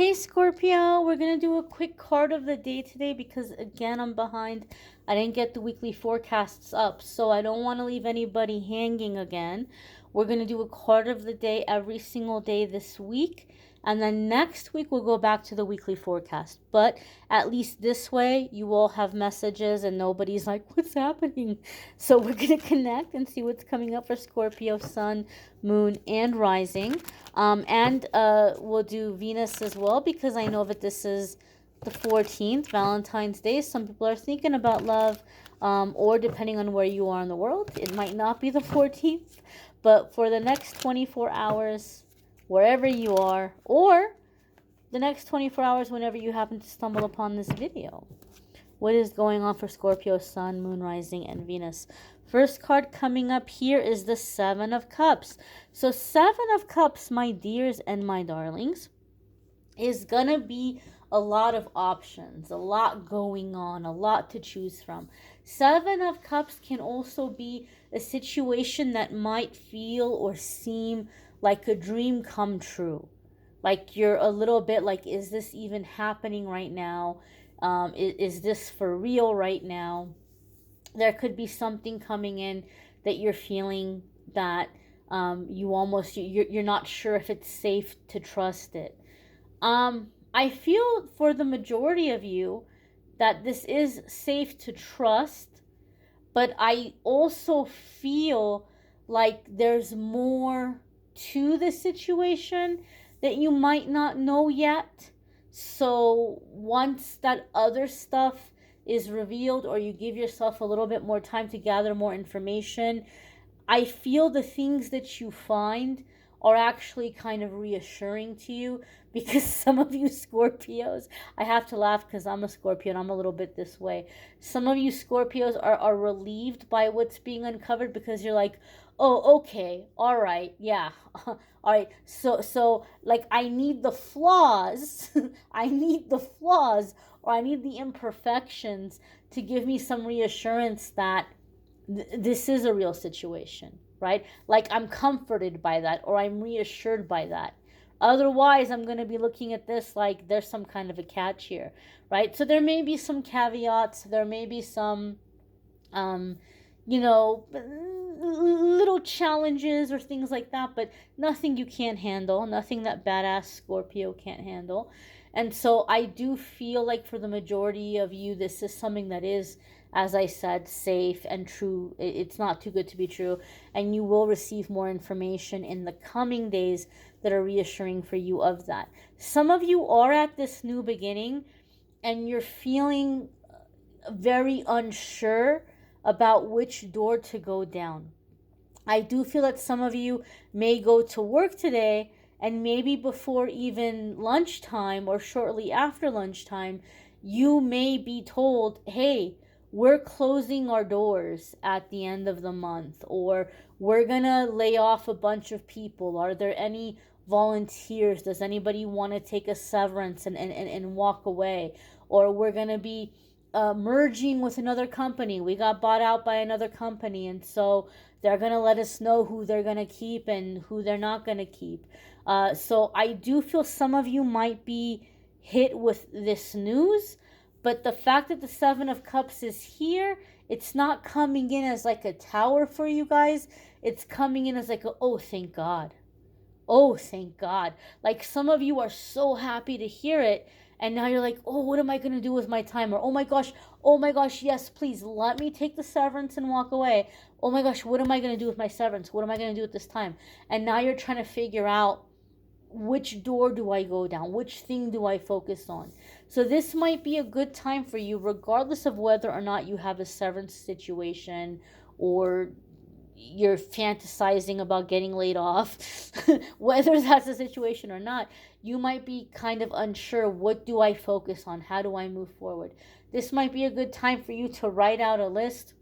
Hey Scorpio, we're going to do a quick card of the day today because again I'm behind. I didn't get the weekly forecasts up, so I don't want to leave anybody hanging again. We're going to do a card of the day every single day this week, and then next week we'll go back to the weekly forecast. But at least this way you all have messages and nobody's like, what's happening? So we're going to connect and see what's coming up for Scorpio, Sun, Moon, and Rising. And we'll do Venus as well because I know that this is the 14th, Valentine's Day. Some people are thinking about love, or depending on where you are in the world, it might not be the 14th. But for the next 24 hours, wherever you are, or the next 24 hours whenever you happen to stumble upon this video, what is going on for Scorpio, Sun, Moon, Rising, and Venus? First card coming up here is the Seven of Cups. So Seven of Cups, my dears and my darlings, is going to be a lot of options, a lot going on, a lot to choose from. Seven of Cups can also be a situation that might feel or seem like a dream come true. Like you're a little bit like, is this even happening right now? Is this for real right now? There could be something coming in that you're feeling that you're not sure if it's safe to trust it. I feel for the majority of you that this is safe to trust, but I also feel like there's more to the situation that you might not know yet. So once that other stuff is revealed, or you give yourself a little bit more time to gather more information, I feel the things that you find are actually kind of reassuring to you, because some of you Scorpios, I have to laugh because I'm a Scorpio and I'm a little bit this way. Some of you Scorpios are relieved by what's being uncovered because you're like, oh, okay, all right, yeah, all right. So like I need the flaws, I need the flaws, or I need the imperfections to give me some reassurance that this is a real situation, right? Like I'm comforted by that, or I'm reassured by that. Otherwise, I'm going to be looking at this like there's some kind of a catch here, right? So there may be some caveats, there may be some, you know, little challenges or things like that, but nothing you can't handle, nothing that badass Scorpio can't handle. And so I do feel like for the majority of you, this is something that is, as I said, safe and true. It's not too good to be true. And you will receive more information in the coming days that are reassuring for you of that. Some of you are at this new beginning and you're feeling very unsure about which door to go down. I do feel that some of you may go to work today, and maybe before even lunchtime or shortly after lunchtime, you may be told, hey, we're closing our doors at the end of the month, or we're gonna lay off a bunch of people. Are there any volunteers? Does anybody want to take a severance and walk away? Or we're gonna be merging with another company. We got bought out by another company, and so they're going to let us know who they're going to keep and who they're not going to keep. So I do feel some of you might be hit with this news, but the fact that the Seven of Cups is here, it's not coming in as like a tower for you guys. It's coming in as like, oh, thank God. Oh, thank God. Like some of you are so happy to hear it. And now you're like, oh, what am I going to do with my time? Or, oh my gosh, yes, please let me take the severance and walk away. Oh my gosh, what am I going to do with my severance? What am I going to do with this time? And now you're trying to figure out, which door do I go down? Which thing do I focus on? So this might be a good time for you, regardless of whether or not you have a severance situation or you're fantasizing about getting laid off. Whether that's the situation or not, you might be kind of unsure, what do I focus on? How do I move forward? This might be a good time for you to write out a list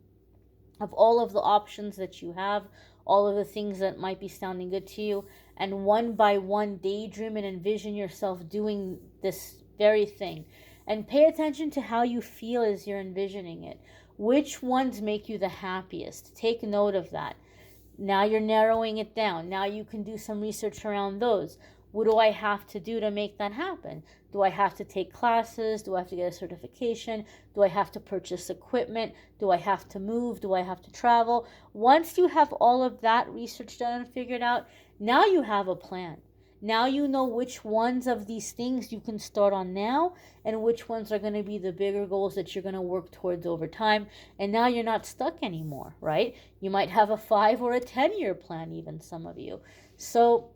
of all of the options that you have, all of the things that might be sounding good to you, and one by one daydream and envision yourself doing this very thing. And pay attention to how you feel as you're envisioning it. Which ones make you the happiest? Take note of that. Now you're narrowing it down. Now you can do some research around those. What do I have to do to make that happen? Do I have to take classes? Do I have to get a certification? Do I have to purchase equipment? Do I have to move? Do I have to travel? Once you have all of that research done and figured out, now you have a plan. Now you know which ones of these things you can start on now and which ones are going to be the bigger goals that you're going to work towards over time. And now you're not stuck anymore, right? You might have a 5 or a 10-year plan, even some of you. So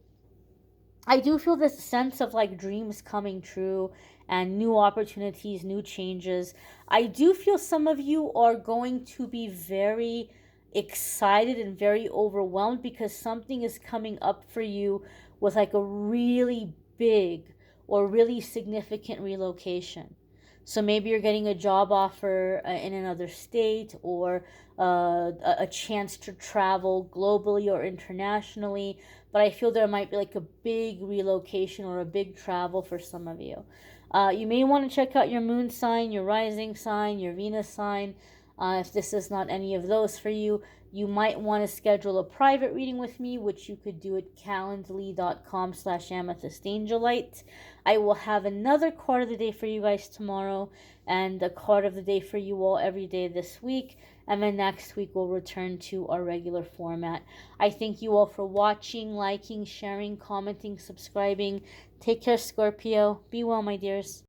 I do feel this sense of like dreams coming true and new opportunities, new changes. I do feel some of you are going to be very excited and very overwhelmed because something is coming up for you with like a really big or really significant relocation. So maybe you're getting a job offer in another state, or a chance to travel globally or internationally. But I feel there might be like a big relocation or a big travel for some of you. You may want to check out your moon sign, your rising sign, your Venus sign. If this is not any of those for you, you might want to schedule a private reading with me, which you could do at calendly.com/amethystangelite. I will have another card of the day for you guys tomorrow, and a card of the day for you all every day this week. And then next week we'll return to our regular format. I thank you all for watching, liking, sharing, commenting, subscribing. Take care, Scorpio. Be well, my dears.